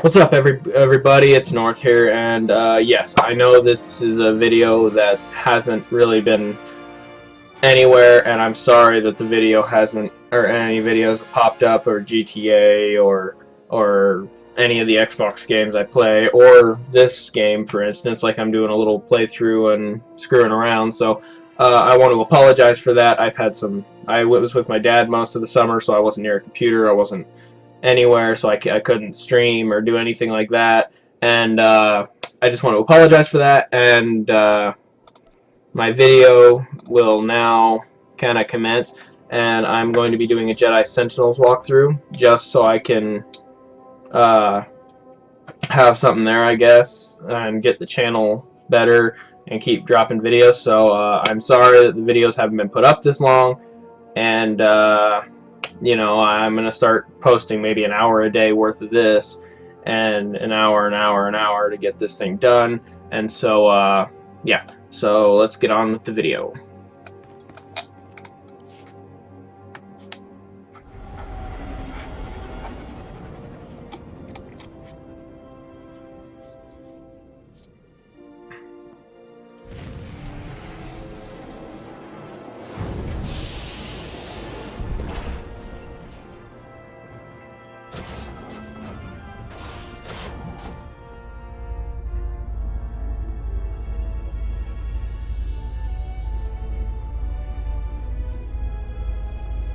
What's up, everybody? It's North here, and yes, I know this is a video that hasn't really been anywhere, and I'm sorry that the video hasn't, or any videos popped up, or GTA, or any of the Xbox games I play, or this game, for instance. Like I'm doing a little playthrough and screwing around, so I want to apologize for that. I was with my dad most of the summer, so I wasn't near a computer. I wasn't anywhere, so I couldn't stream or do anything like that. And I just want to apologize for that. And my video will now kind of commence, and I'm going to be doing a Jedi Sentinels walkthrough just so I can have something there, I guess, and get the channel better and keep dropping videos. So I'm sorry that the videos haven't been put up this long, and you know, I'm going to start posting maybe an hour a day worth of this, and an hour to get this thing done. And so, yeah, so let's get on with the video.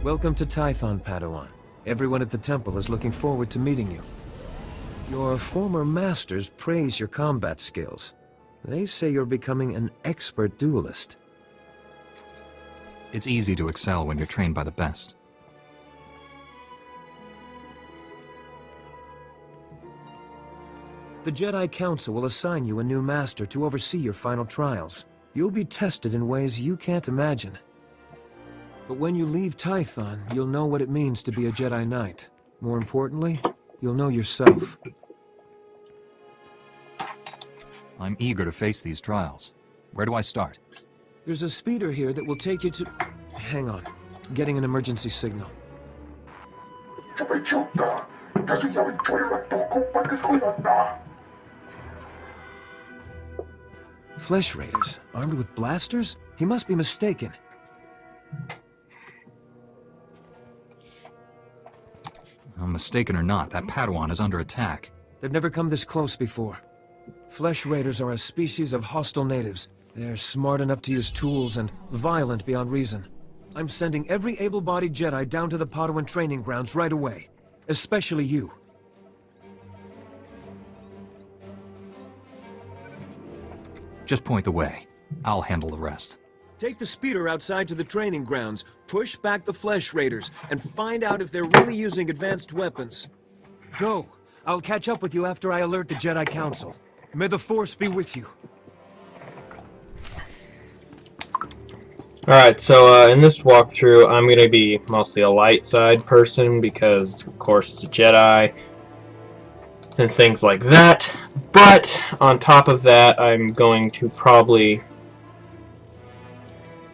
Welcome to Tython, Padawan. Everyone at the temple is looking forward to meeting you. Your former masters praise your combat skills. They say you're becoming an expert duelist. It's easy to excel when you're trained by the best. The Jedi Council will assign you a new master to oversee your final trials. You'll be tested in ways you can't imagine. But when you leave Tython, you'll know what it means to be a Jedi Knight. More importantly, you'll know yourself. I'm eager to face these trials. Where do I start? There's a speeder here that will take you to... Hang on. Getting an emergency signal. Flesh Raiders? Armed with blasters? He must be mistaken. Mistaken or not, that Padawan is under attack. They've never come this close before. Flesh Raiders are a species of hostile natives. They're smart enough to use tools and violent beyond reason. I'm sending every able-bodied Jedi down to the Padawan training grounds right away. Especially you. Just point the way. I'll handle the rest. Take the speeder outside to the training grounds, push back the Flesh Raiders, and find out if they're really using advanced weapons. Go. I'll catch up with you after I alert the Jedi Council. May the Force be with you. Alright, so in this walkthrough, I'm going to be mostly a light side person because, of course, it's a Jedi and things like that. But on top of that, I'm going to probably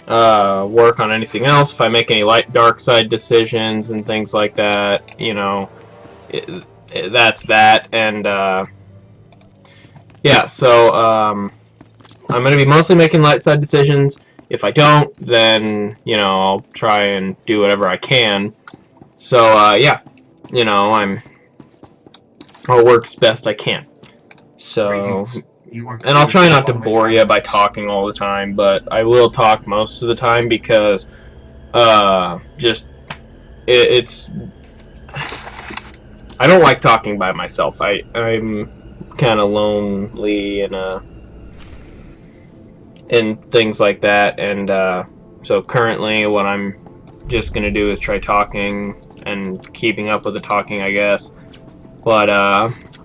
work on anything else. If I make any light dark side decisions and things like that, you know, that's that. And yeah, so I'm going to be mostly making light side decisions. If I don't, then, you know, I'll try and do whatever I can. So yeah, you know, I'll work as best I can. So, and I'll try not to bore you by talking all the time, but I will talk most of the time because it's I don't like talking by myself. I'm kind of lonely and things like that, and so currently what I'm just gonna do is try talking and keeping up with the talking, I guess. But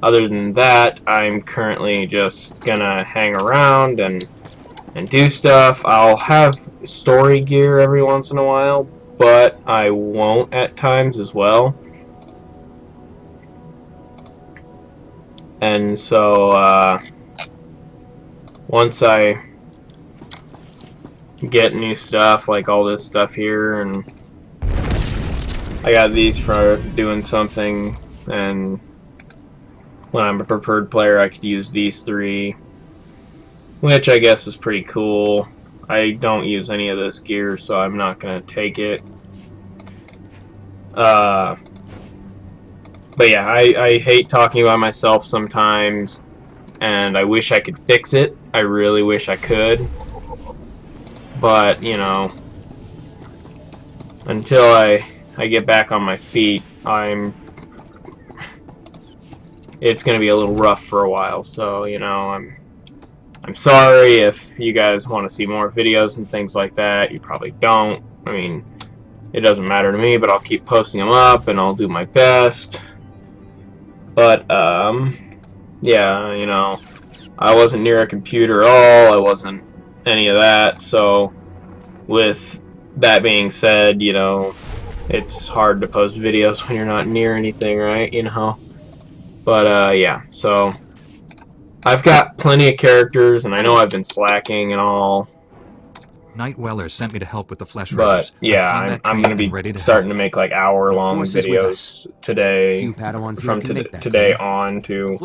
other than that, I'm currently just gonna hang around and do stuff. I'll have story gear every once in a while, but I won't at times as well. And so once I get new stuff, like all this stuff here, and I got these for doing something, and when I'm a preferred player, I could use these 3, which I guess is pretty cool. I don't use any of this gear, so I'm not going to take it. But yeah, I hate talking about myself sometimes, and I wish I could fix it. I really wish I could. But, you know, until I get back on my feet, it's going to be a little rough for a while. So, you know, I'm sorry if you guys want to see more videos and things like that. You probably don't. I mean, it doesn't matter to me, but I'll keep posting them up and I'll do my best. But, yeah, you know, I wasn't near a computer at all. I wasn't any of that. So, with that being said, you know, it's hard to post videos when you're not near anything, right? You know? But, yeah, so I've got plenty of characters, and I know I've been slacking and all. Night Weller sent me to help with the Flesh But Raiders. yeah, I'm going to be starting to make like hour-long videos today, from today on, to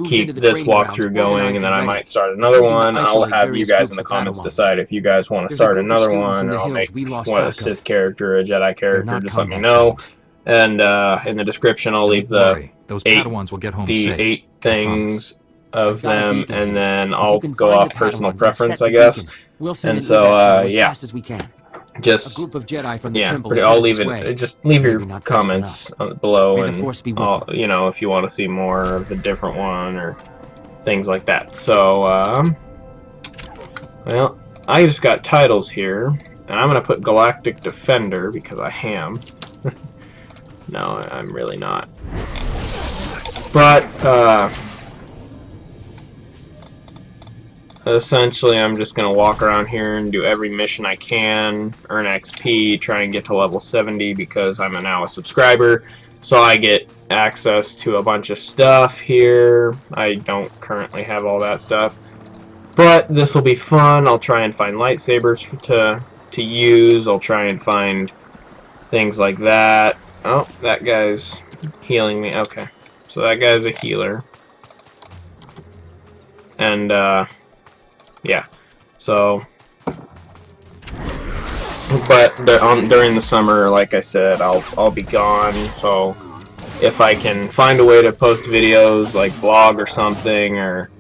keep this walkthrough going, and then I might start another one. I'll have you guys in the comments decide if you guys want to start another one, or I'll make one a Sith character, a Jedi character. Just let me know. And in the description, I'll leave the eight things of them, and then I'll go off personal preference, I guess. And so, yeah, just, yeah, I'll leave it, just leave your comments below, and, you know, if you want to see more of the different one, or things like that. So, well, I just got titles here, and I'm going to put Galactic Defender, because I am. No, I'm really not. But, essentially, I'm just going to walk around here and do every mission I can, earn XP, try and get to level 70 because I'm now a subscriber, so I get access to a bunch of stuff here. I don't currently have all that stuff, but this will be fun. I'll try and find lightsabers to use. I'll try and find things like that. Oh, that guy's healing me. Okay, so that guy's a healer. And, yeah, so, but during the summer, like I said, I'll be gone, so if I can find a way to post videos, like vlog or something, or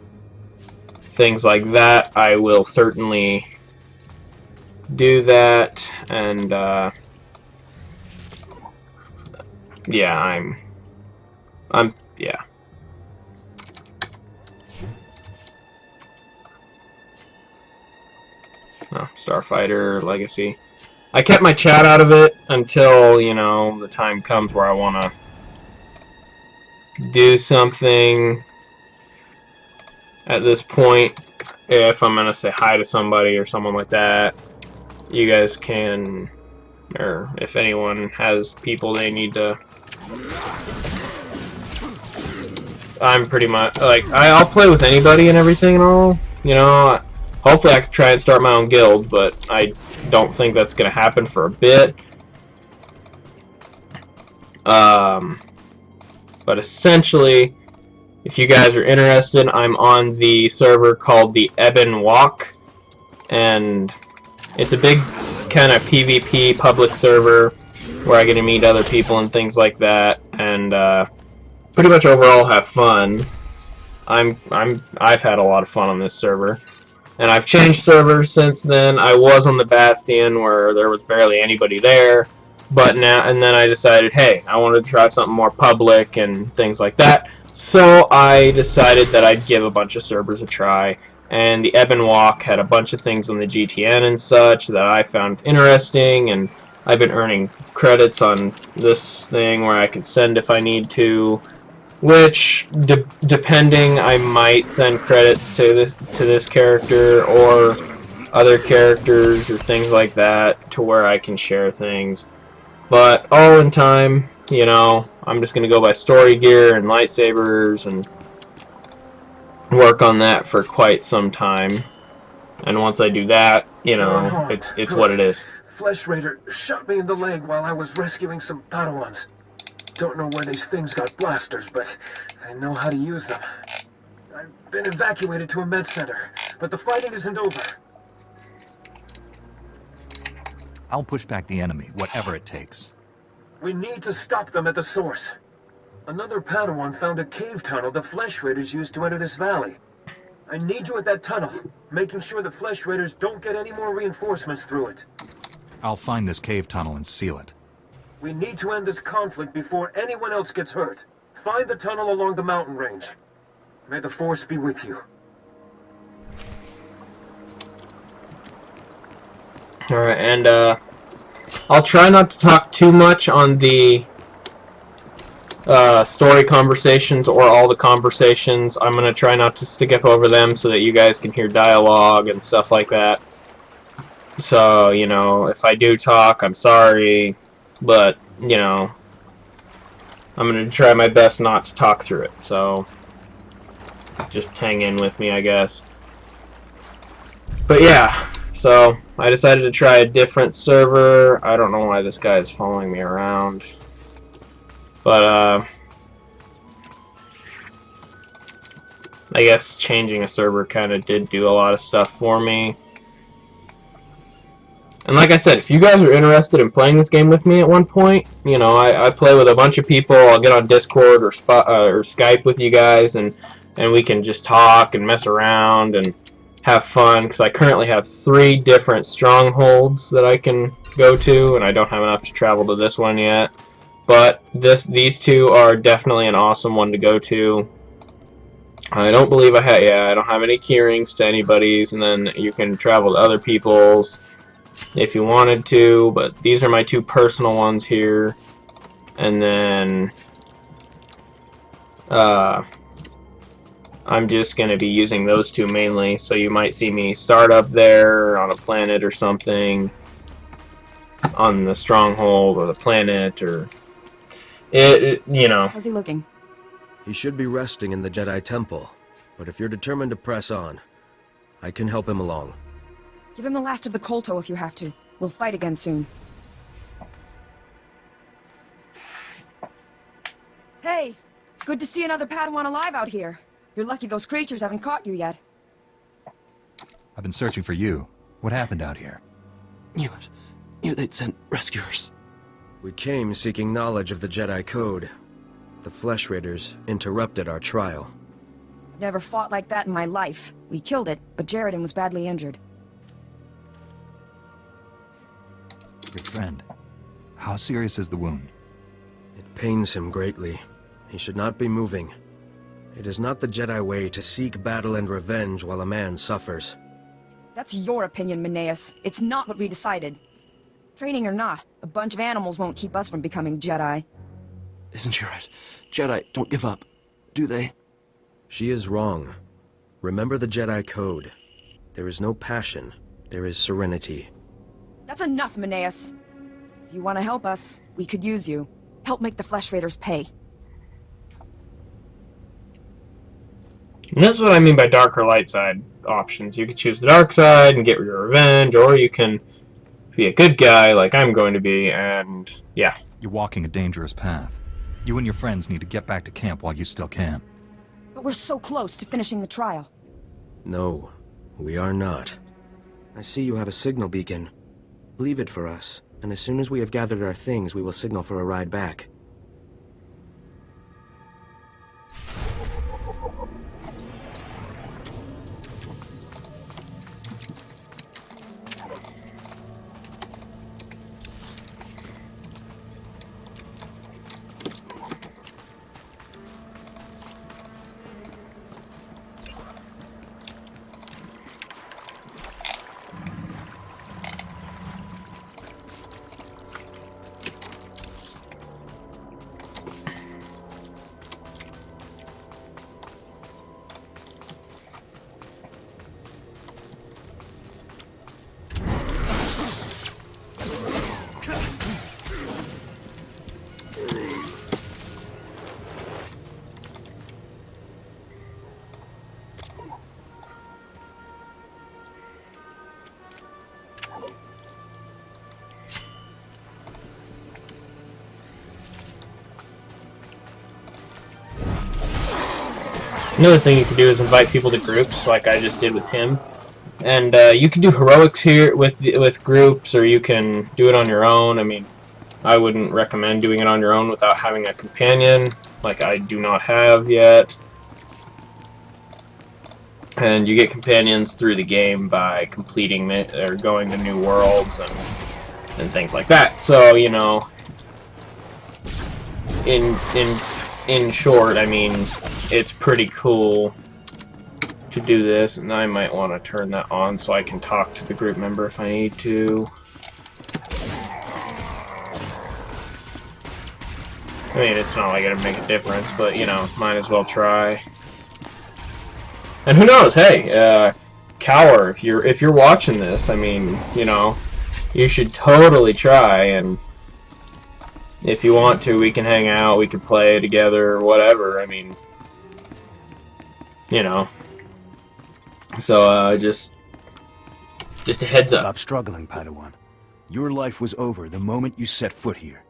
things like that, I will certainly do that. And, yeah, yeah. Oh, Starfighter Legacy. I kept my chat out of it until, you know, the time comes where I want to do something. At this point, if I'm going to say hi to somebody or someone like that, you guys can, or if anyone has people they need to, I'm pretty much, like, I'll play with anybody and everything and all, you know. Hopefully I can try and start my own guild, but I don't think that's going to happen for a bit. But essentially, if you guys are interested, I'm on the server called the Ebon Walk, and it's a big kind of PvP public server where I get to meet other people and things like that, and pretty much overall have fun. I've had a lot of fun on this server. And I've changed servers since then. I was on the Bastion where there was barely anybody there, but now, and then I decided, hey, I wanted to try something more public and things like that. So I decided that I'd give a bunch of servers a try, and the Ebon Walk had a bunch of things on the GTN and such that I found interesting, and I've been earning credits on this thing where I could send if I need to. Which, depending, I might send credits to this character or other characters or things like that to where I can share things. But all in time, you know, I'm just gonna go by story gear and lightsabers and work on that for quite some time. And once I do that, you know, it's what it is. Flesh Raider shot me in the leg while I was rescuing some Padawans. Don't know where these things got blasters, but I know how to use them. I've been evacuated to a med center, but the fighting isn't over. I'll push back the enemy, whatever it takes. We need to stop them at the source. Another Padawan found a cave tunnel the Flesh Raiders used to enter this valley. I need you at that tunnel, making sure the Flesh Raiders don't get any more reinforcements through it. I'll find this cave tunnel and seal it. We need to end this conflict before anyone else gets hurt. Find the tunnel along the mountain range. May the Force be with you. Alright, and I'll try not to talk too much on the story conversations or all the conversations. I'm going to try not to skip over them so that you guys can hear dialogue and stuff like that. So, you know, if I do talk, I'm sorry, but, you know, I'm going to try my best not to talk through it, so just hang in with me, I guess. But yeah, so I decided to try a different server. I don't know why this guy is following me around. But, I guess changing a server kind of did do a lot of stuff for me. And like I said, if you guys are interested in playing this game with me at one point, you know, I play with a bunch of people. I'll get on Discord or Skype with you guys, and we can just talk and mess around and have fun, because I currently have 3 different strongholds that I can go to, and I don't have enough to travel to this one yet. But these 2 are definitely an awesome one to go to. I don't believe I don't have any keyrings to anybody's, and then you can travel to other people's if you wanted to, but these are my 2 personal ones here. And then I'm just going to be using those 2 mainly, so you might see me start up there on a planet or something, on the stronghold or the planet, or you know. How's he looking? He should be resting in the Jedi Temple, but if you're determined to press on, I can help him along. Give him the last of the Kolto if you have to. We'll fight again soon. Hey! Good to see another Padawan alive out here. You're lucky those creatures haven't caught you yet. I've been searching for you. What happened out here? Knew they'd sent rescuers. We came seeking knowledge of the Jedi Code. The Flesh Raiders interrupted our trial. Never fought like that in my life. We killed it, but Jaredin was badly injured. Your friend. How serious is the wound? It pains him greatly. He should not be moving. It is not the Jedi way to seek battle and revenge while a man suffers. That's your opinion, Meneus. It's not what we decided. Training or not, a bunch of animals won't keep us from becoming Jedi. Isn't she right? Jedi don't give up, do they? She is wrong. Remember the Jedi Code. There is no passion. There is serenity. That's enough, Meneus. If you want to help us, we could use you. Help make the Flesh Raiders pay. And this is what I mean by dark or light side options. You could choose the dark side and get your revenge, or you can be a good guy like I'm going to be, and yeah. You're walking a dangerous path. You and your friends need to get back to camp while you still can. But we're so close to finishing the trial. No, we are not. I see you have a signal beacon. Leave it for us, and as soon as we have gathered our things, we will signal for a ride back. Another thing you can do is invite people to groups, like I just did with him. And you can do heroics here with groups, or you can do it on your own. I mean, I wouldn't recommend doing it on your own without having a companion, like I do not have yet. And you get companions through the game by completing or going to new worlds and things like that. So, you know, in short, I mean, it's pretty cool to do this, and I might want to turn that on so I can talk to the group member if I need to. I mean, it's not like it'll make a difference, but, you know, might as well try. And who knows, hey, Cower, if you're watching this, I mean, you know, you should totally try, and if you want to, we can hang out, we can play together, or whatever, I mean, you know. So, just a heads up. Stop struggling, Padawan. Your life was over the moment you set foot here.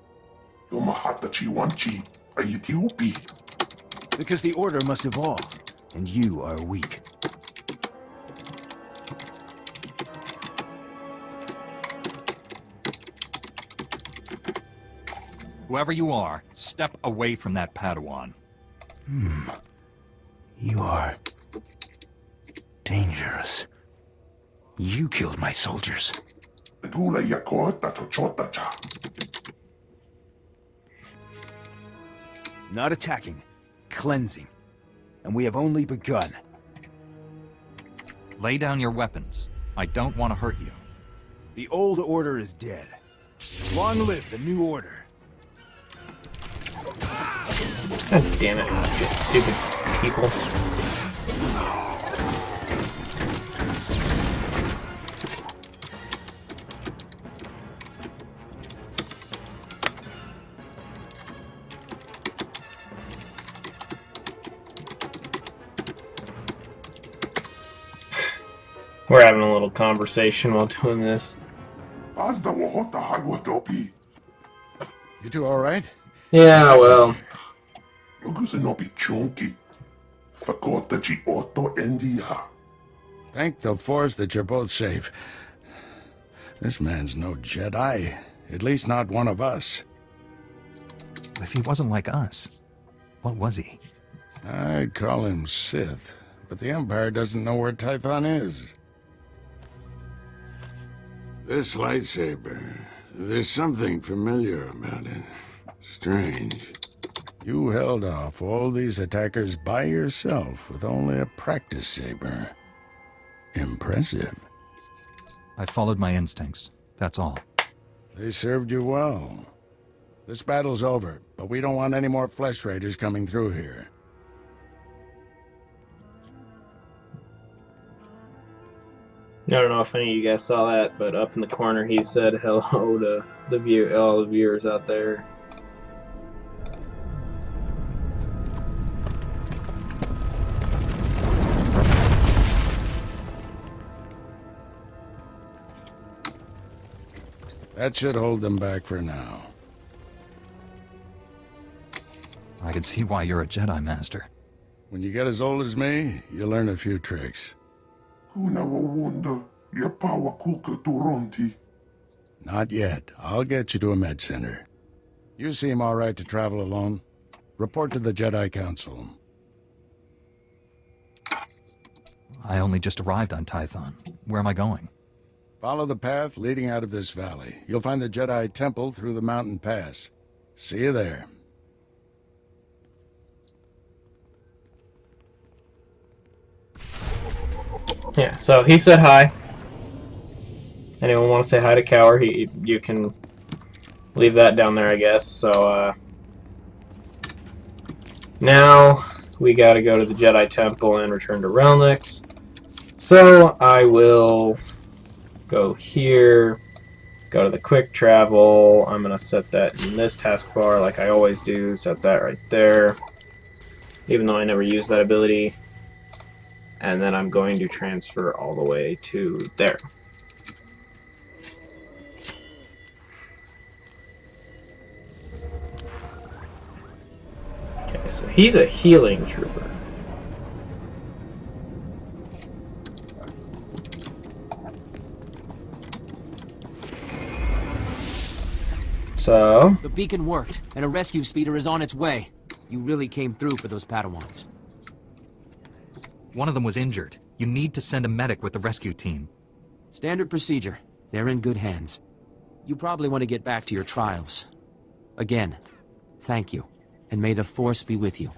Because the Order must evolve, and you are weak. Whoever you are, step away from that Padawan. You are dangerous. You killed my soldiers. Not attacking, cleansing. And we have only begun. Lay down your weapons. I don't want to hurt you. The old order is dead. Long live the new order. God damn it, stupid people. We're having a little conversation while doing this. You two all right? Yeah, well. Thank the Force that you're both safe. This man's no Jedi. At least not one of us. If he wasn't like us, what was he? I'd call him Sith, but the Empire doesn't know where Tython is. This lightsaber, there's something familiar about it. Strange. You held off all these attackers by yourself with only a practice saber. Impressive. I followed my instincts, that's all. They served you well. This battle's over, but we don't want any more flesh raiders coming through here. I don't know if any of you guys saw that, but up in the corner he said hello to all the viewers out there. That should hold them back for now. I can see why you're a Jedi Master. When you get as old as me, you'll learn a few tricks. Not yet. I'll get you to a med center. You seem all right to travel alone. Report to the Jedi Council. I only just arrived on Tython. Where am I going? Follow the path leading out of this valley. You'll find the Jedi Temple through the mountain pass. See you there. Yeah, so he said hi. Anyone want to say hi to Cower? You can leave that down there, I guess. So, now we gotta go to the Jedi Temple and return to Relnix. So, I will go here, go to the quick travel. I'm gonna set that in this taskbar like I always do. Set that right there, even though I never use that ability. And then I'm going to transfer all the way to there. Okay, so he's a healing trooper. So, The beacon worked, and a rescue speeder is on its way. You really came through for those Padawans. One of them was injured. You need to send a medic with the rescue team. Standard procedure. They're in good hands. You probably want to get back to your trials. Again, thank you, and may the Force be with you.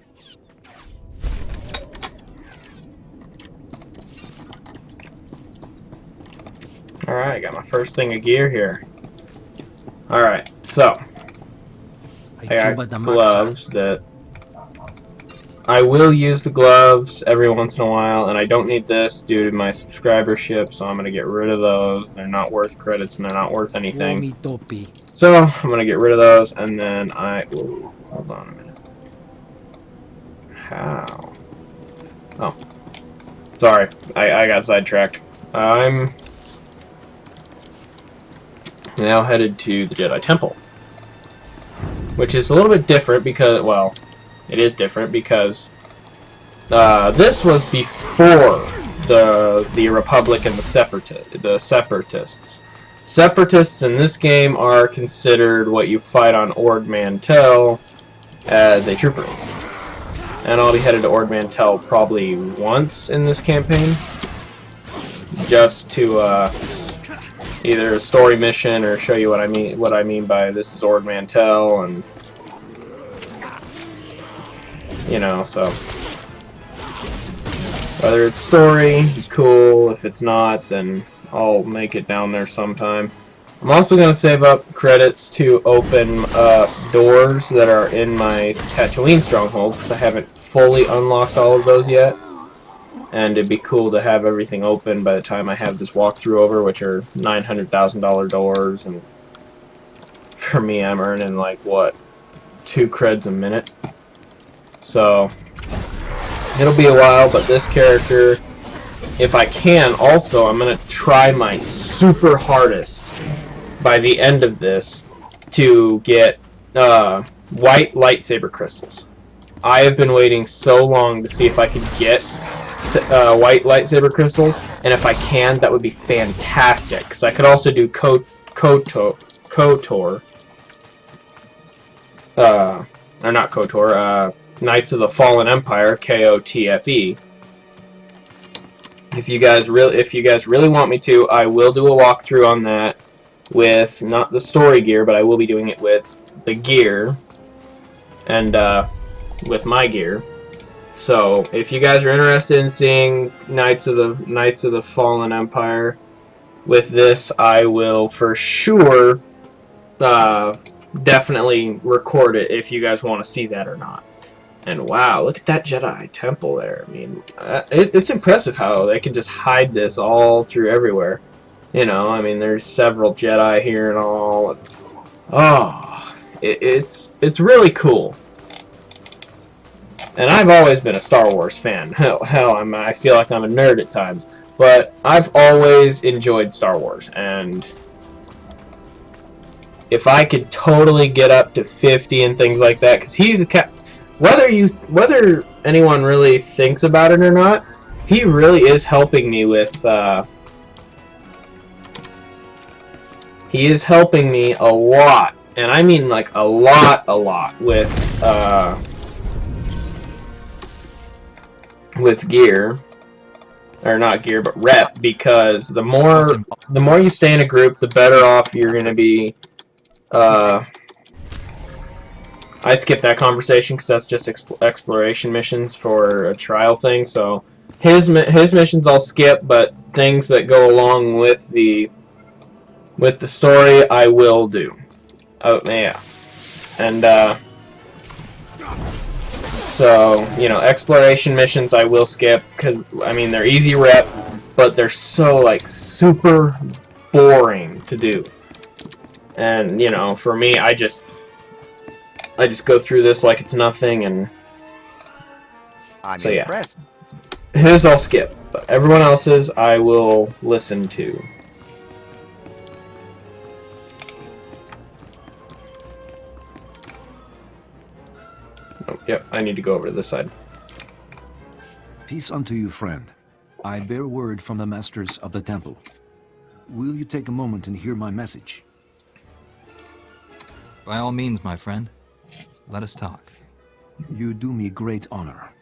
alright, I got my first thing of gear here. Alright, so, I got gloves that... I will use the gloves every once in a while, and I don't need this due to my subscribership, so I'm going to get rid of those. They're not worth credits, and they're not worth anything. So, I'm going to get rid of those, and then ooh, hold on a minute. How? Oh. Sorry, I got sidetracked. I'm now headed to the Jedi Temple, which is a little bit different because, well, it is different because this was before the Republic and the Separatists. Separatists in this game are considered what you fight on Ord Mantell as a trooper. And I'll be headed to Ord Mantell probably once in this campaign, just to either a story mission or show you what I mean by this is Ord Mantell, and you know, so whether it's story, cool. If it's not, then I'll make it down there sometime. I'm also going to save up credits to open doors that are in my Tatooine stronghold, because I haven't fully unlocked all of those yet. And it'd be cool to have everything open by the time I have this walkthrough over, which are $900,000 doors. And for me, I'm earning like, what, 2 creds a minute? So, it'll be a while, but this character, if I can, also, I'm going to try my super hardest by the end of this to get white lightsaber crystals. I have been waiting so long to see if I could get white lightsaber crystals, and if I can, that would be fantastic, because I could also do KOTOR, or not KOTOR, Knights of the Fallen Empire, KOTFE. If you guys really want me to, I will do a walkthrough on that with not the story gear, but I will be doing it with the gear and with my gear. So if you guys are interested in seeing Knights of the Fallen Empire with this, I will for sure definitely record it if you guys want to see that or not. And wow, look at that Jedi temple there. I mean, it's impressive how they can just hide this all through everywhere. You know, I mean, there's several Jedi here and all. Oh, it's really cool. And I've always been a Star Wars fan. Hell, I feel like I'm a nerd at times. But I've always enjoyed Star Wars, and if I could totally get up to 50 and things like that, because he's a whether anyone really thinks about it or not, he really is helping me with he is helping me a lot, and I mean like a lot with gear, or not gear, but rep, because the more you stay in a group, the better off you're gonna be. I skipped that conversation because that's just exploration missions for a trial thing. So his missions I'll skip, but things that go along with the story I will do. Oh yeah, and so you know, exploration missions I will skip because I mean they're easy rep, but they're so like super boring to do. And you know, for me, I just go through this like it's nothing, and so yeah. Impressed. His I'll skip, but everyone else's I will listen to. Oh, yep, I need to go over to this side. Peace unto you, friend. I bear word from the masters of the temple. Will you take a moment and hear my message? By all means, my friend. Let us talk. You do me great honor.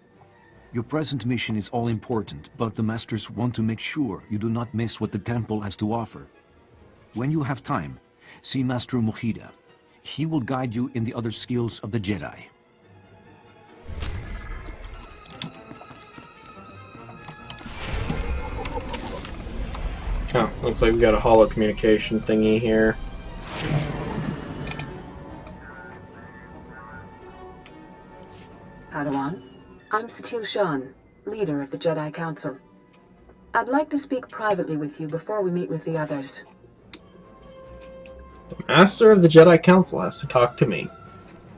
Your present mission is all important, but the Masters want to make sure you do not miss what the Temple has to offer. When you have time, see Master Mojida. He will guide you in the other skills of the Jedi. Oh, looks like we got a holo communication thingy here. Padawan, I'm Satil Shan, leader of the Jedi Council. I'd like to speak privately with you before we meet with the others. The Master of the Jedi Council has to talk to me.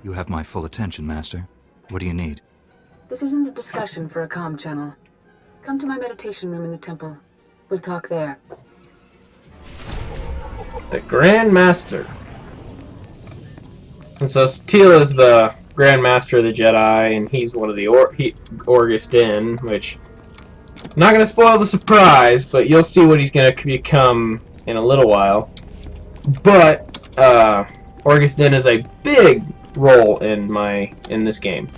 You have my full attention, Master. What do you need? This isn't a discussion for a comm channel. Come to my meditation room in the temple. We'll talk there. The Grand Master. And so Teal is the Grand Master of the Jedi, and he's one of the Orgus Din, which... I'm not going to spoil the surprise, but you'll see what he's going to become in a little while. But, Orgus Din is a big role in this game.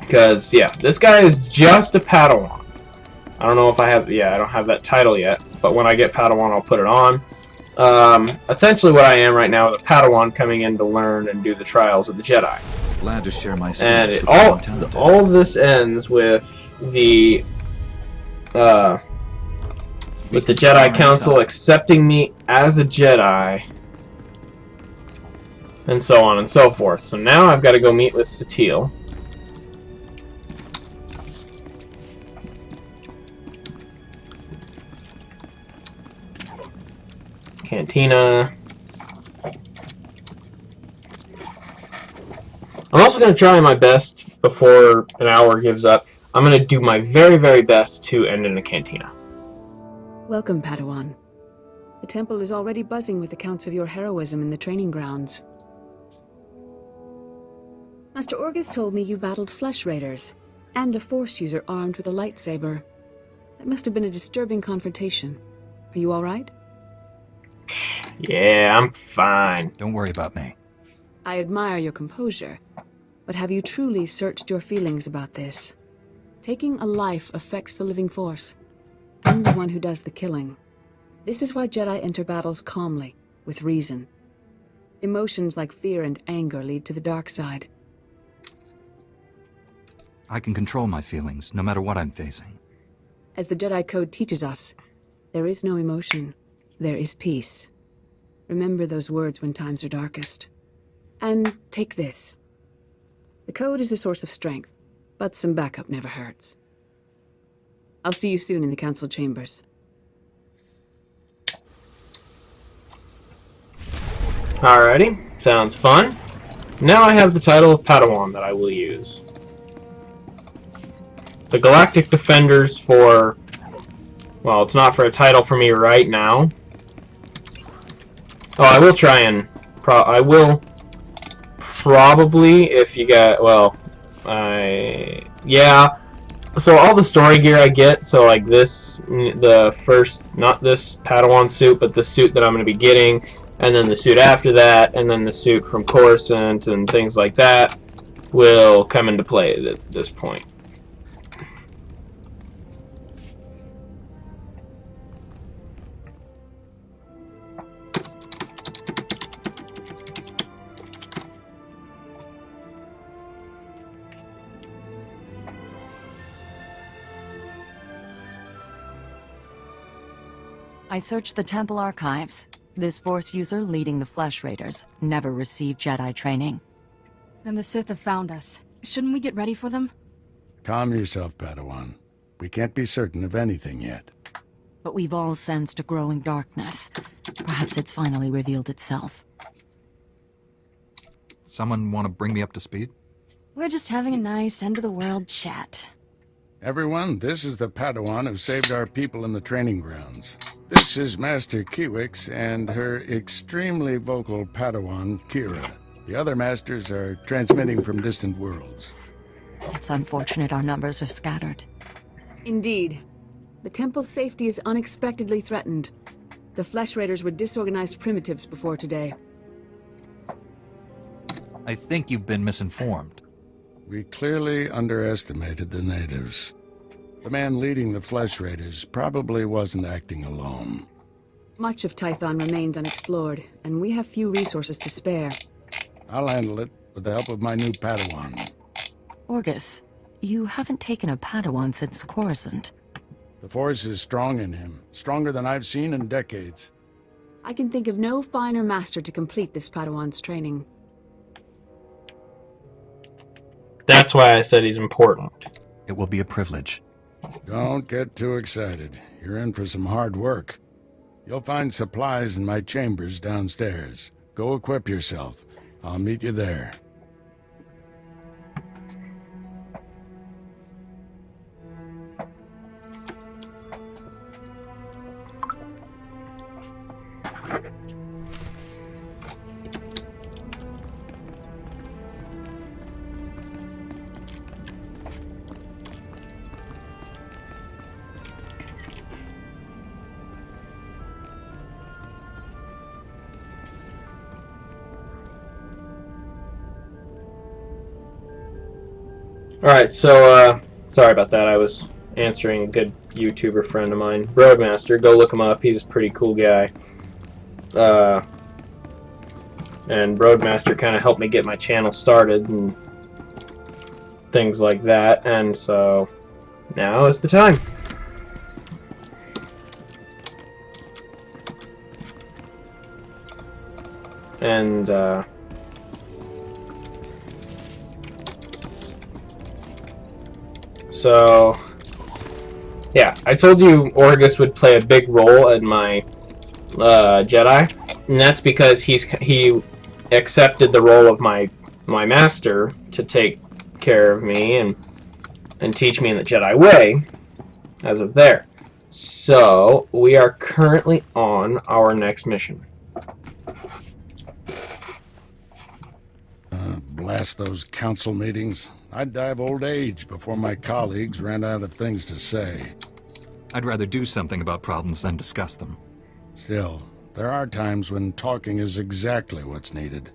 Because, yeah, this guy is just a Padawan. I don't know if I have... Yeah, I don't have that title yet. But when I get Padawan, I'll put it on. Essentially what I am right now is a Padawan coming in to learn and do the trials of the Jedi. Glad to share my And skills it, with someone talented. all of this ends with the Jedi Council accepting me as a Jedi, and so on and so forth. So now I've got to go meet with Satil. Cantina. I'm also going to try my best before an hour gives up. I'm going to do my very, very best to end in a cantina. Welcome, Padawan. The temple is already buzzing with accounts of your heroism in the training grounds. Master Orgus told me you battled flesh raiders, and a Force user armed with a lightsaber. That must have been a disturbing confrontation. Are you alright? Yeah, I'm fine. Don't worry about me. I admire your composure, but have you truly searched your feelings about this? Taking a life affects the living Force, and the one who does the killing. This is why Jedi enter battles calmly, with reason. Emotions like fear and anger lead to the dark side. I can control my feelings, no matter what I'm facing. As the Jedi Code teaches us, there is no emotion, there is peace. Remember those words when times are darkest. And take this. The Code is a source of strength, but some backup never hurts. I'll see you soon in the Council chambers. Alrighty, sounds fun. Now I have the title of Padawan that I will use. The Galactic Defenders for... Well, it's not for a title for me right now. Oh, I will try and... I will probably, if you got... Well, yeah. So all the story gear I get, so like this, the first, not this Padawan suit, but the suit that I'm going to be getting, and then the suit after that, and then the suit from Coruscant and things like that will come into play at this point. I searched the temple archives. This Force user leading the Flesh Raiders never received Jedi training. Then the Sith have found us. Shouldn't we get ready for them? Calm yourself, Padawan. We can't be certain of anything yet. But we've all sensed a growing darkness. Perhaps it's finally revealed itself. Someone want to bring me up to speed? We're just having a nice end-of-the-world chat. Everyone, this is the Padawan who saved our people in the training grounds. This is Master Kiwix and her extremely vocal Padawan, Kira. The other Masters are transmitting from distant worlds. It's unfortunate our numbers are scattered. Indeed. The temple's safety is unexpectedly threatened. The Flesh Raiders were disorganized primitives before today. I think you've been misinformed. We clearly underestimated the natives. The man leading the Flesh Raiders probably wasn't acting alone. Much of Tython remains unexplored, and we have few resources to spare. I'll handle it with the help of my new Padawan. Orgus, you haven't taken a Padawan since Coruscant. The Force is strong in him, stronger than I've seen in decades. I can think of no finer master to complete this Padawan's training. That's why I said he's important. It will be a privilege. Don't get too excited. You're in for some hard work. You'll find supplies in my chambers downstairs. Go equip yourself. I'll meet you there. Alright, so, sorry about that. I was answering a good YouTuber friend of mine, Broadmaster. Go look him up. He's a pretty cool guy. And Broadmaster kind of helped me get my channel started and things like that. And so, now is the time. And, so, yeah, I told you Orgus would play a big role in my Jedi, and that's because he accepted the role of my master to take care of me and teach me in the Jedi way as of there. So we are currently on our next mission. Blast those council meetings. I'd die of old age before my colleagues ran out of things to say. I'd rather do something about problems than discuss them. Still, there are times when talking is exactly what's needed.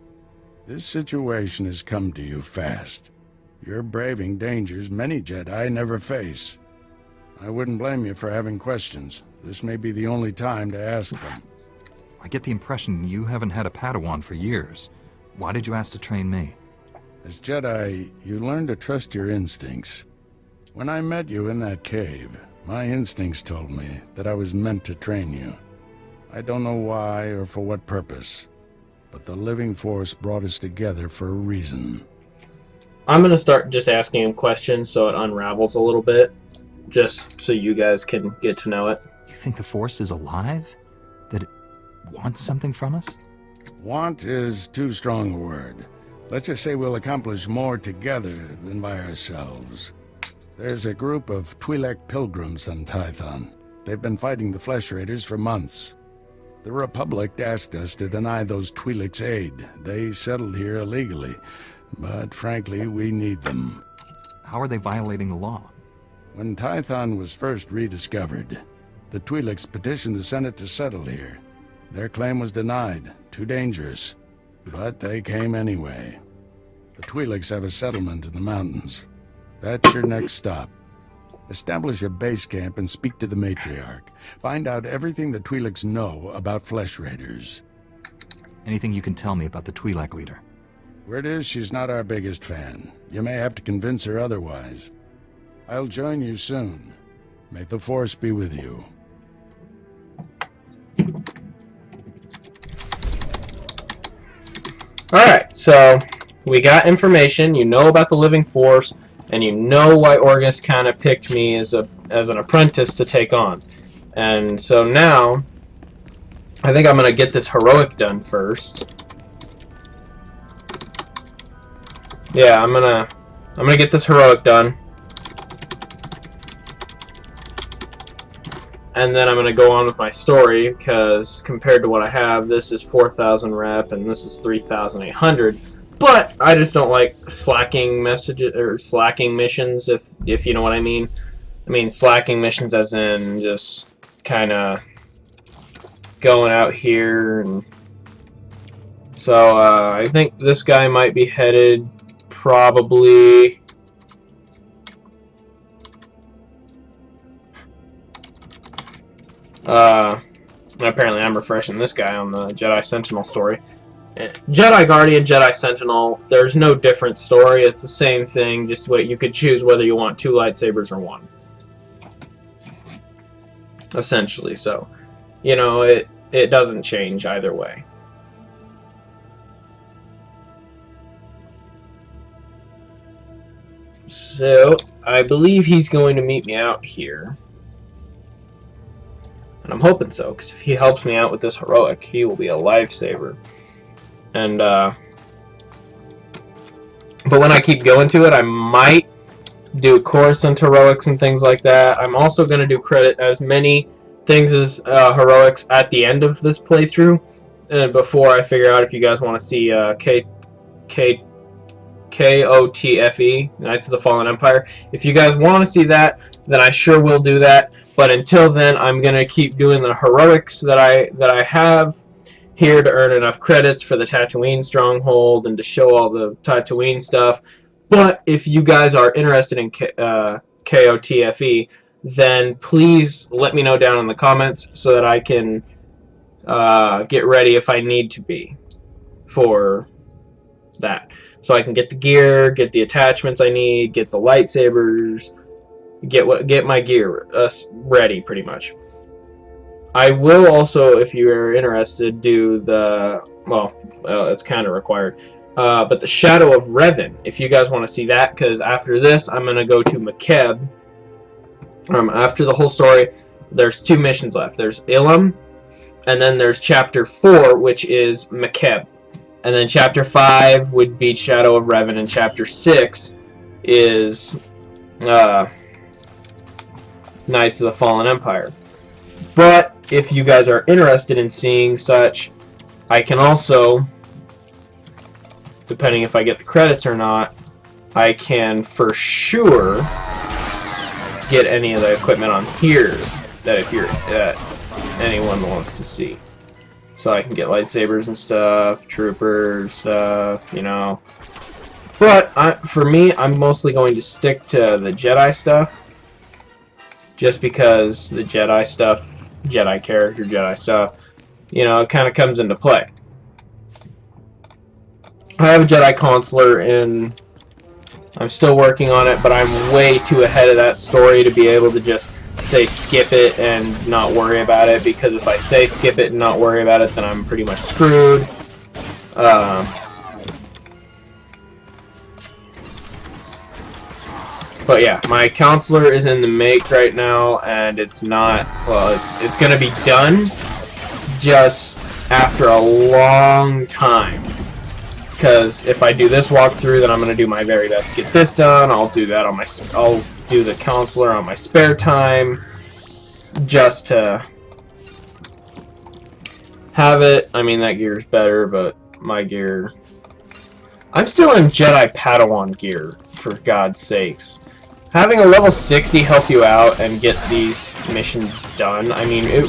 This situation has come to you fast. You're braving dangers many Jedi never face. I wouldn't blame you for having questions. This may be the only time to ask them. I get the impression you haven't had a Padawan for years. Why did you ask to train me? As Jedi, you learn to trust your instincts. When I met you in that cave, my instincts told me that I was meant to train you. I don't know why or for what purpose, but the living force brought us together for a reason. I'm going to start just asking him questions so it unravels a little bit, just so you guys can get to know it. You think the Force is alive? That it wants something from us? Want is too strong a word. Let's just say we'll accomplish more together than by ourselves. There's a group of Twi'lek pilgrims on Tython. They've been fighting the Flesh Raiders for months. The Republic asked us to deny those Twi'leks aid. They settled here illegally, but frankly, we need them. How are they violating the law? When Tython was first rediscovered, the Twi'leks petitioned the Senate to settle here. Their claim was denied, too dangerous. But they came anyway. The Twi'leks have a settlement in the mountains. That's your next stop. Establish a base camp and speak to the matriarch. Find out everything the Twi'leks know about Flesh Raiders. Anything you can tell me about the Twi'lek leader? Word is she's not our biggest fan. You may have to convince her otherwise. I'll join you soon. May the Force be with you. Alright, so we got information, you know about the Living Force, and you know why Orgus kind of picked me as an apprentice to take on. And so now, I think I'm going to get this heroic done first. Yeah, I'm gonna get this heroic done. And then I'm going to go on with my story, because compared to what I have, this is 4,000 rep, and this is 3,800. But I just don't like slacking messages, or slacking missions, if you know what I mean. I mean slacking missions as in just kind of going out here, and so I think this guy might be headed probably apparently I'm refreshing this guy on the Jedi Sentinel story. Jedi Guardian, Jedi Sentinel, there's no different story. It's the same thing, just what you could choose whether you want 2 lightsabers or 1. Essentially, so you know, it doesn't change either way. So I believe he's going to meet me out here. And I'm hoping so, because if he helps me out with this heroic, he will be a lifesaver. And, but when I keep going to it, I might do Coruscant heroics and things like that. I'm also going to do credit as many things as heroics at the end of this playthrough, before I figure out if you guys want to see KOTFE, Knights of the Fallen Empire. If you guys want to see that, then I sure will do that. But until then, I'm gonna keep doing the heroics that I have here to earn enough credits for the Tatooine stronghold and to show all the Tatooine stuff. But if you guys are interested in KOTFE, then please let me know down in the comments so that I can get ready if I need to be for that. So I can get the gear, get the attachments I need, get the lightsabers, get my gear ready, pretty much. I will also, if you are interested, do the, well, it's kind of required, but the Shadow of Revan, if you guys want to see that, because after this, I'm going to go to Makeb. After the whole story, there's 2 missions left. There's Ilum, and then there's Chapter 4, which is Makeb. And then Chapter 5 would be Shadow of Revan, and Chapter 6 is Knights of the Fallen Empire. But if you guys are interested in seeing such, I can also, depending if I get the credits or not, I can for sure get any of the equipment on here that anyone wants to see. So I can get lightsabers and stuff, troopers stuff, you know. But for me, I'm mostly going to stick to the Jedi stuff, just because the Jedi stuff, Jedi character, Jedi stuff, you know, it kind of comes into play. I have a Jedi Consular, and I'm still working on it, but I'm way too ahead of that story to be able to just say skip it and not worry about it, because if I say skip it and not worry about it, then I'm pretty much screwed. But yeah, my counselor is in the make right now, and it's not, well, it's gonna be done just after a long time. Because if I do this walkthrough, then I'm gonna do my very best to get this done. I'll do that on my, I'll do the counselor on my spare time, just to have it. I mean, that gear is better, but my gear, I'm still in Jedi Padawan gear, for God's sakes. Having a level 60 help you out and get these missions done, I mean, it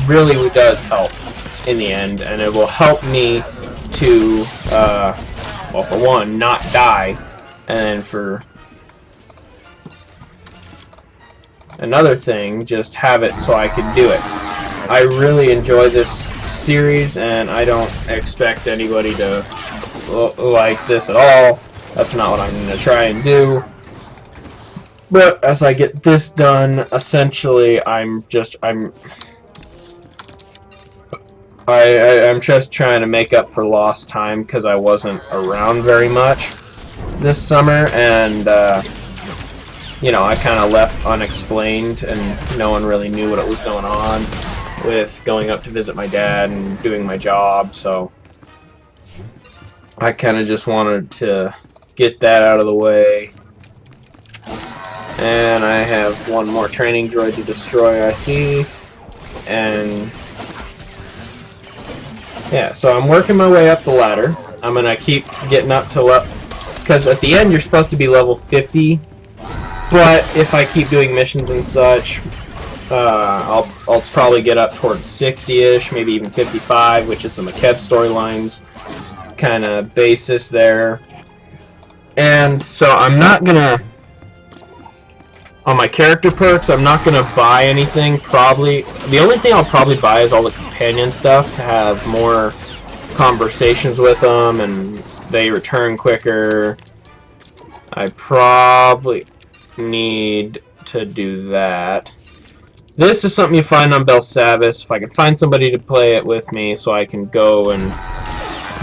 really does help in the end, and it will help me to, well, for one, not die, and for another thing, just have it so I can do it. I really enjoy this series, and I don't expect anybody to like this at all. That's not what I'm going to try and do. But as I get this done, essentially, I'm just trying to make up for lost time, because I wasn't around very much this summer, and you know, I kind of left unexplained, and no one really knew what was going on with going up to visit my dad and doing my job, so I kind of just wanted to get that out of the way. And I have one more training droid to destroy, I see, and yeah, so I'm working my way up the ladder. I'm gonna keep getting up to level, because at the end you're supposed to be level 50, but if I keep doing missions and such, I'll probably get up towards 60-ish, maybe even 55, which is the McKeb storyline's kind of basis there. And so I'm not gonna, on my character perks, I'm not gonna buy anything. Probably the only thing I'll probably buy is all the companion stuff to have more conversations with them, and they return quicker. I probably need to do that. This is something you find on Belsavis. If I can find somebody to play it with me so I can go and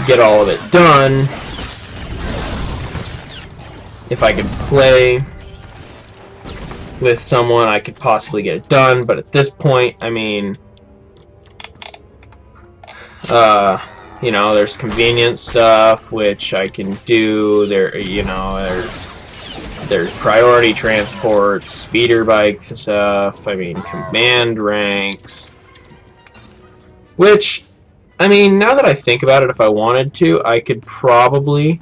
get all of it done. If I could play with someone, I could possibly get it done, but at this point, I mean, you know, there's convenience stuff which I can do. There, you know, there's priority transport, speeder bike stuff. I mean, command ranks. Which, I mean, now that I think about it, if I wanted to, I could probably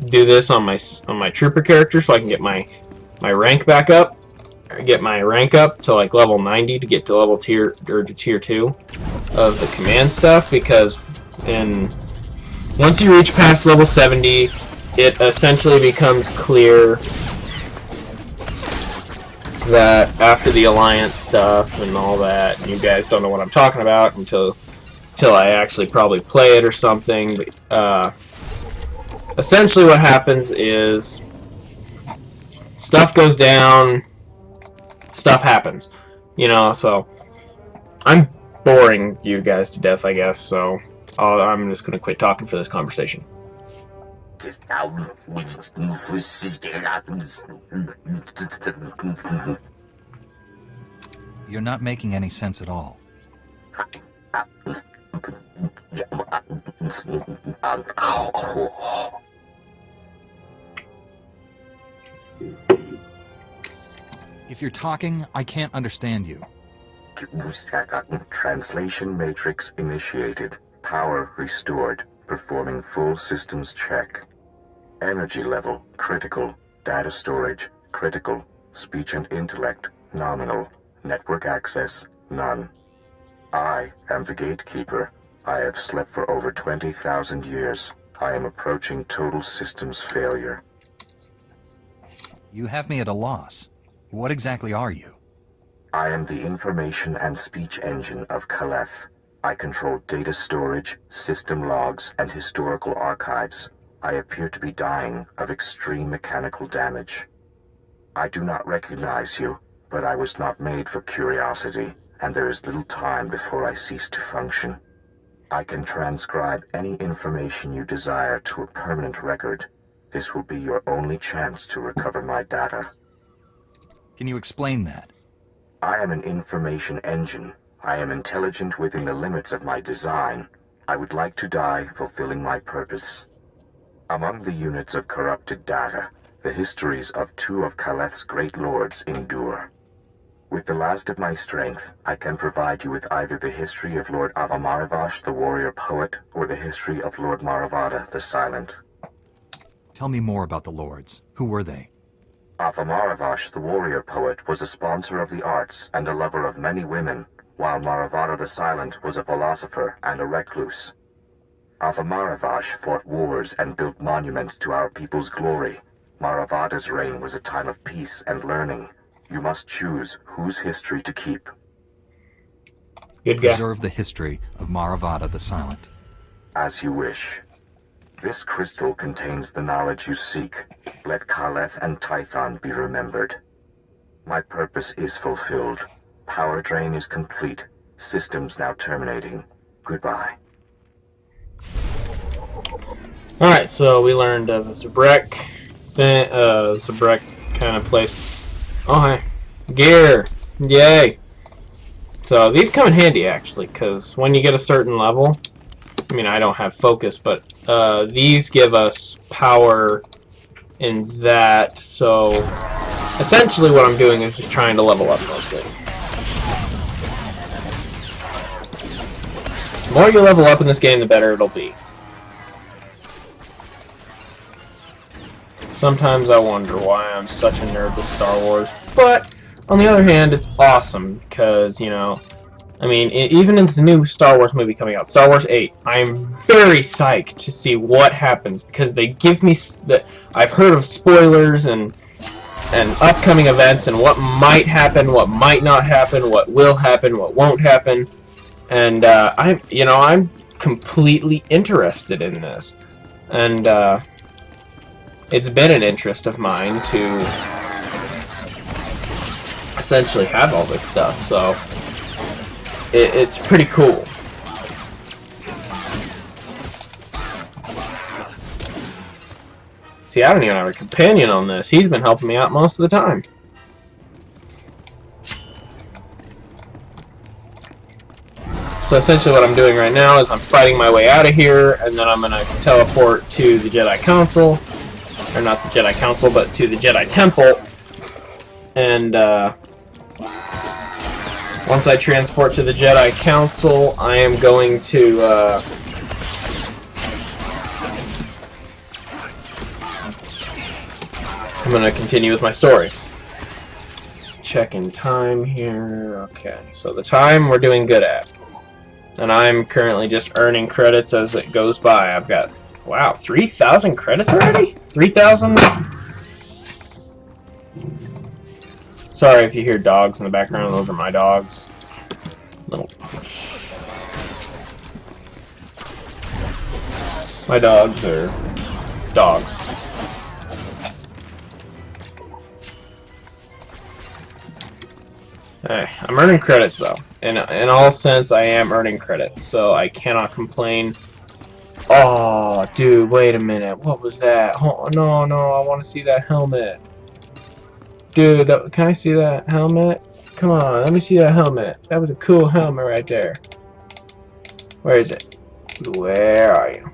do this on my trooper character so I can get my rank back up. Get my rank up to like level 90 to get to level tier 2 of the command stuff, because once you reach past level 70, it essentially becomes clear that after the Alliance stuff and all that, and you guys don't know what I'm talking about until I actually probably play it or something. Essentially what happens is stuff goes down, stuff happens, you know, so I'm boring you guys to death, I guess, so I'm just gonna quit talking for this conversation. You're not making any sense at all. If you're talking, I can't understand you. Translation matrix initiated. Power restored. Performing full systems check. Energy level critical. Data storage critical. Speech and intellect nominal. Network access none. I am the gatekeeper. I have slept for over 20,000 years. I am approaching total systems failure. You have me at a loss. What exactly are you? I am the information and speech engine of Kaleth. I control data storage, system logs, and historical archives. I appear to be dying of extreme mechanical damage. I do not recognize you, but I was not made for curiosity, and there is little time before I cease to function. I can transcribe any information you desire to a permanent record. This will be your only chance to recover my data. Can you explain that? I am an information engine. I am intelligent within the limits of my design. I would like to die fulfilling my purpose. Among the units of corrupted data, the histories of two of Kaleth's great lords endure. With the last of my strength, I can provide you with either the history of Lord Avamaravash, the warrior poet, or the history of Lord Maravada, the silent. Tell me more about the lords. Who were they? Avamaravash, the warrior poet, was a sponsor of the arts and a lover of many women, while Maravada the Silent was a philosopher and a recluse. Avamaravash fought wars and built monuments to our people's glory. Maravada's reign was a time of peace and learning. You must choose whose history to keep. Good guy. Preserve the history of Maravada the Silent. As you wish. This crystal contains the knowledge you seek. Let Kaleth and Tython be remembered. My purpose is fulfilled. Power drain is complete. Systems now terminating. Goodbye. Alright, so we learned of the Zabrek thing, Zabrek kind of place. Oh, hi. Gear! Yay! So these come in handy, actually, because when you get a certain level, I mean, I don't have focus, but these give us power in that, so essentially what I'm doing is just trying to level up mostly. The more you level up in this game, the better it'll be. Sometimes I wonder why I'm such a nerd with Star Wars, but on the other hand, it's awesome because, you know, I mean, even in this new Star Wars movie coming out, Star Wars 8, I'm very psyched to see what happens because they give me I've heard of spoilers and upcoming events and what might happen, what might not happen, what will happen, what won't happen, and I'm completely interested in this, and it's been an interest of mine to essentially have all this stuff, so it's pretty cool. See, I don't even have a companion on this. He's been helping me out most of the time. So essentially what I'm doing right now is I'm fighting my way out of here, and then I'm going to teleport to the Jedi Council. Or not the Jedi Council, but to the Jedi Temple. And once I transport to the Jedi Council, I am going to continue with my story. Checking time here. Okay, so the time we're doing good at. And I'm currently just earning credits as it goes by. I've got, wow, 3,000 credits already? 3,000? Sorry if you hear dogs in the background, those are my dogs. My dogs are dogs. Hey, I'm earning credits though. In all sense, I am earning credits, so I cannot complain. Oh, dude, wait a minute. What was that? Oh, no, I want to see that helmet. Dude, can I see that helmet? Come on, let me see that helmet. That was a cool helmet right there. Where is it? Where are you?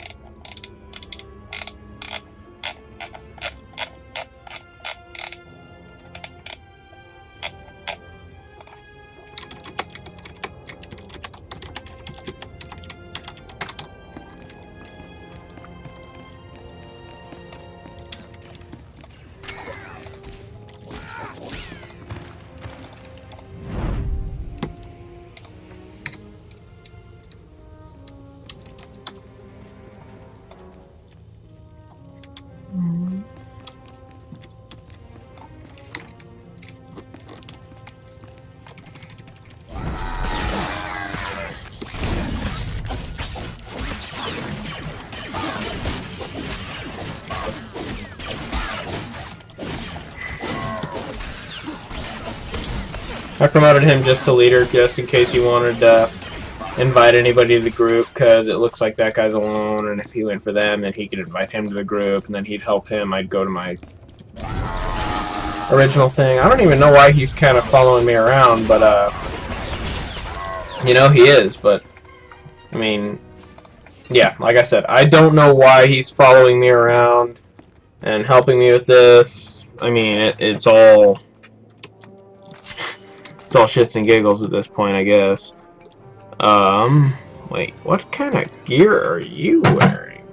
I promoted him just to leader, just in case you wanted to invite anybody to the group, because it looks like that guy's alone, and if he went for them, then he could invite him to the group, and then he'd help him. I'd go to my original thing. I don't even know why he's kind of following me around, but, you know, he is, but, I mean, yeah, like I said, I don't know why he's following me around and helping me with this. I mean, it's all shits and giggles at this point, I guess. Wait, what kind of gear are you wearing?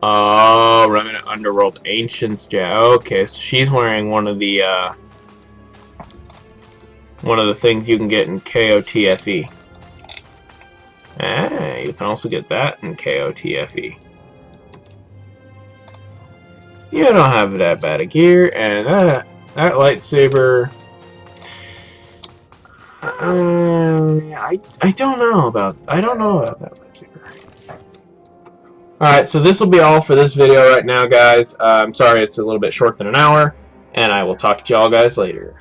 Oh, Remnant Underworld Ancients okay, so she's wearing one of the things you can get in KOTFE. You can also get that in KOTFE. You don't have that bad a gear, and that lightsaber, I don't know about that lightsaber. Alright, so this will be all for this video right now, guys. I'm sorry it's a little bit short than an hour, and I will talk to y'all guys later.